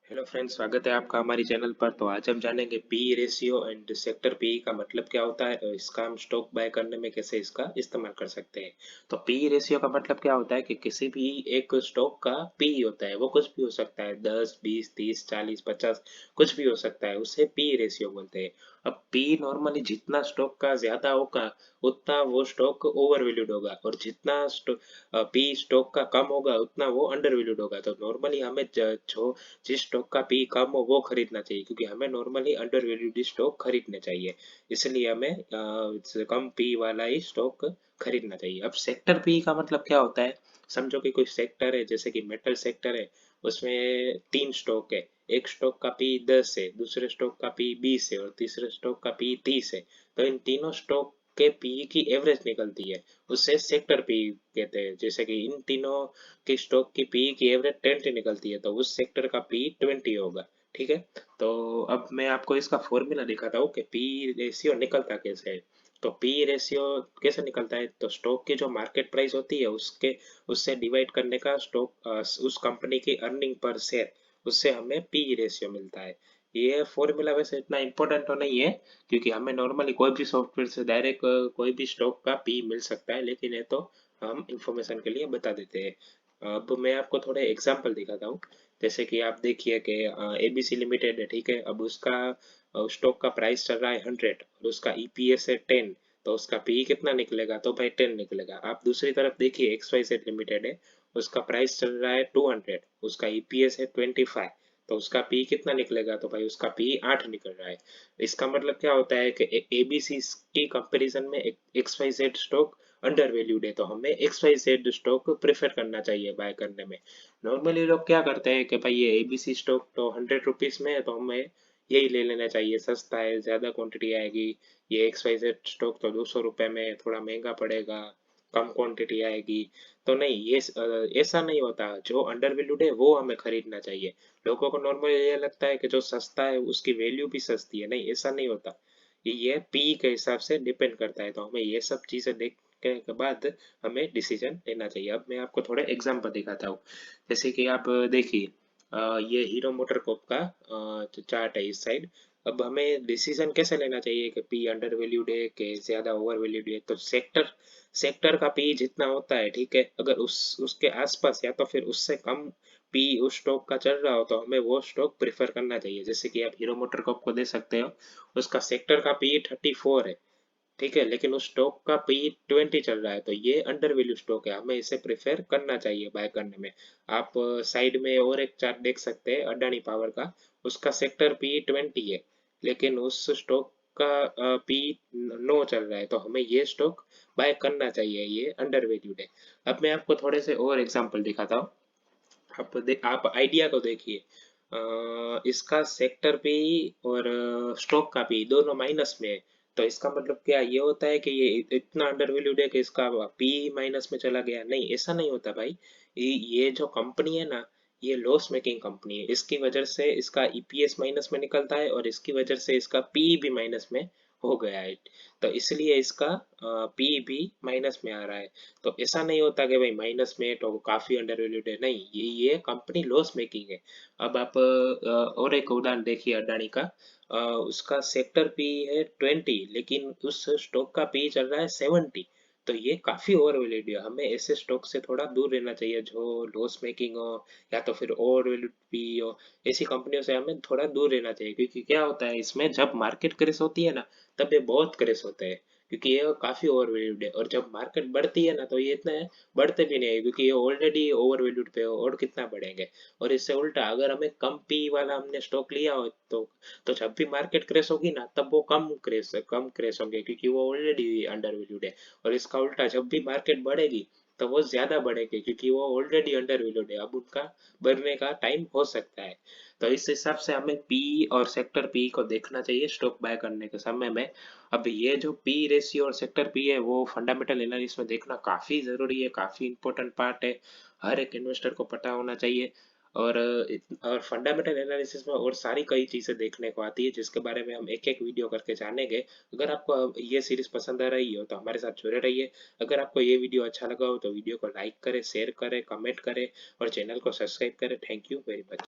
Hello friends, स्वागत है आपका हमारी चैनल पर। तो आज हम जानेंगे P ratio and sector P का मतलब क्या होता है और इसका हम स्टॉक बाय करने में कैसे इसका इस्तेमाल कर सकते हैं। तो पी रेशियो का मतलब क्या होता है कि किसी भी एक स्टॉक का पी होता है, वो कुछ भी हो सकता है, 10, 20, 30, 40, 50, कुछ भी हो सकता है, उसे पी रेशियो बोलते हैं। अब पी नॉर्मली जितना स्टॉक का ज्यादा होगा उतना वो स्टॉक ओवर वैल्यूड होगा, और जितना पी स्टॉक का कम होगा उतना वो अंडर वैल्यूड होगा। तो नॉर्मली हमें जो जिस स्टॉक का पी कम हो वो खरीदना चाहिए, क्योंकि हमें नॉर्मली अंडर वैल्यूड स्टॉक खरीदने चाहिए। इसलिए हमें कम पी वाला ही स्टॉक खरीदना चाहिए। अब सेक्टर पी का मतलब क्या होता है? समझो कि कोई सेक्टर है, जैसे कि मेटल सेक्टर है, उसमें तीन स्टॉक है। एक स्टॉक का पी 10 है, दूसरे स्टॉक का पी 20 है और तीसरे स्टॉक का पी 30 है। तो इन तीनों स्टॉक के पी की एवरेज निकलती है, उससे सेक्टर पी कहते हैं। जैसे कि इन तीनों की स्टॉक की पी की एवरेज 20 निकलती है, तो उस सेक्टर का पी 20 होगा। ठीक है। तो अब मैं आपको इसका फॉर्मूला दिखाता हूँ कि पी रेशियो निकलता कैसे है। तो पी रेशियो कैसे निकलता है? तो स्टॉक की जो मार्केट प्राइस होती है उसके उससे डिवाइड करने का स्टॉक, उस कंपनी की अर्निंग पर शेयर, उससे हमें पी रेशियो मिलता है। ये फॉर्मूला वैसे इतना इम्पोर्टेंट तो नहीं है, क्योंकि हमें नॉर्मली कोई भी सॉफ्टवेयर से डायरेक्ट कोई भी स्टॉक का पी मिल सकता है, लेकिन ये तो हम इंफॉर्मेशन के लिए बता देते हैं। अब मैं आपको थोड़े एग्जांपल दिखाता हूँ। जैसे कि आप देखिए कि एबीसी लिमिटेड है, ठीक है। अब उसका स्टॉक का प्राइस चल रहा है 100 और उसका ईपीएस है 10। तो उसका पी कितना निकलेगा? तो भाई 10 निकलेगा। आप दूसरी तरफ देखिए, एक्स वाई जेड लिमिटेड है, उसका प्राइस चल रहा है 200, उसका ईपीएस है 25। तो उसका पी कितना निकलेगा? तो भाई उसका पी 8 निकल रहा है। इसका मतलब क्या होता है कि एबीसी की कंपैरिजन में X Y Z stock undervalued है, तो हमें X Y Z stock prefer करना चाहिए बाय करने में। नॉर्मली लोग क्या करते हैं कि भाई ये एबीसी स्टॉक तो 100 रुपीज में है, तो हमें यही ले लेना चाहिए, सस्ता है, ज्यादा क्वांटिटी आएगी। ये एक्स वाई जेड स्टॉक तो 200 रुपए में है, थोड़ा महंगा पड़ेगा, कम क्वांटिटी आएगी। तो नहीं, ये ऐसा नहीं होता। जो अंडर वैल्यूड है वो हमें खरीदना चाहिए। लोगों को नॉर्मली ये लगता है कि जो सस्ता है उसकी वैल्यू भी सस्ती है। नहीं, ऐसा नहीं होता। ये पी के हिसाब से डिपेंड करता है। तो हमें ये सब चीजें देखने के बाद हमें डिसीजन लेना चाहिए। अब मैं आपको थोड़े एग्जांपल दिखाता हूँ। जैसे कि आप देखिए, ये हीरो मोटरकॉर्प का जो चार्ट है इस साइड। अब हमें डिसीजन कैसे लेना चाहिए कि पी अंडर वैल्यूड है कि ज्यादा ओवर वैल्यूड है? तो सेक्टर सेक्टर का पी जितना होता है, ठीक है, अगर उस उसके आसपास या तो फिर उससे कम पी उस स्टॉक का चल रहा हो, तो हमें वो स्टॉक प्रेफर करना चाहिए। जैसे कि आप हीरो मोटरकॉर्प को दे सकते हो, उसका सेक्टर का पी 34 है, ठीक है, लेकिन उस स्टॉक का पी 20 चल रहा है, तो ये अंडर वैल्यू स्टॉक है, हमें इसे प्रेफर करना चाहिए बाय करने में। आप साइड में और एक चार्ट देख सकते हैं अडानी पावर का, उसका सेक्टर पी 20 है, लेकिन उस स्टॉक का पी 9 चल रहा है, तो हमें ये स्टॉक बाय करना चाहिए, ये अंडर वैल्यूड है। अब मैं आपको थोड़े से और एग्जांपल दिखाता हूँ। आप आइडिया को देखिए, इसका सेक्टर पे और स्टॉक का भी दोनों माइनस में है। तो इसका मतलब क्या ये होता है कि ये इतना अंडर वैल्यूड है कि इसका पी माइनस में चला गया? नहीं, ऐसा नहीं होता भाई। ये जो कंपनी है ना, ये लॉस मेकिंग कंपनी है, इसकी वजह से इसका ईपीएस माइनस में निकलता है और इसकी वजह से इसका पी भी माइनस में हो गया है। तो इसलिए इसका पी भी माइनस में आ रहा है। तो ऐसा नहीं होता कि भाई माइनस में है तो वो काफी अंडर वैल्यूड है, नहीं, ये कंपनी लॉस मेकिंग है। अब आप और एक उदाहरण देखिए अडानी का। उसका सेक्टर पी है 20, लेकिन उस स्टॉक का पी चल रहा है 70। तो ये काफी ओवर वैल्यूड है, हमें ऐसे स्टॉक से थोड़ा दूर रहना चाहिए जो लॉस मेकिंग हो या तो फिर ओवर वैल्यूड पी हो। ऐसी कंपनियों से हमें थोड़ा दूर रहना चाहिए, क्योंकि क्या होता है इसमें, जब मार्केट क्रैश होती है ना, तब ये बहुत क्रैश होते हैं, क्योंकि ये काफी ओवर वैल्यूड है। और जब मार्केट बढ़ती है ना, तो ये इतने बढ़ते भी नहीं है, क्योंकि ये ऑलरेडी ओवर वैल्यूड पे हो, और कितना बढ़ेंगे। और इससे उल्टा, अगर हमें कम पी वाला हमने स्टॉक लिया हो, तो जब भी मार्केट क्रैश होगी ना, तब वो कम क्रैश होंगे, क्योंकि वो ऑलरेडी अंडर वैल्यूड है। और इसका उल्टा, जब भी मार्केट बढ़ेगी तो वो ज्यादा बढ़ेंगे, क्योंकि वो ऑलरेडी अंडर वैल्यूड है, अब उनका बढ़ने का टाइम हो सकता है। तो इस हिसाब से हमें पी और सेक्टर पी को देखना चाहिए स्टॉक बाय करने के समय में। अब ये जो पी रेशियो और सेक्टर पी है, वो फंडामेंटल एनालिसिस में देखना काफी जरूरी है, काफी इंपॉर्टेंट पार्ट है, हर एक इन्वेस्टर को पता होना चाहिए। और और फंडामेंटल एनालिसिस में और सारी कई चीजें देखने को आती है, जिसके बारे में हम एक एक वीडियो करके जानेंगे। अगर आपको ये सीरीज पसंद आ रही हो तो हमारे साथ जुड़े रहिए। अगर आपको ये वीडियो अच्छा लगा हो तो वीडियो को लाइक करें, शेयर करें, कमेंट करें और चैनल को सब्सक्राइब करें। Thank you very much.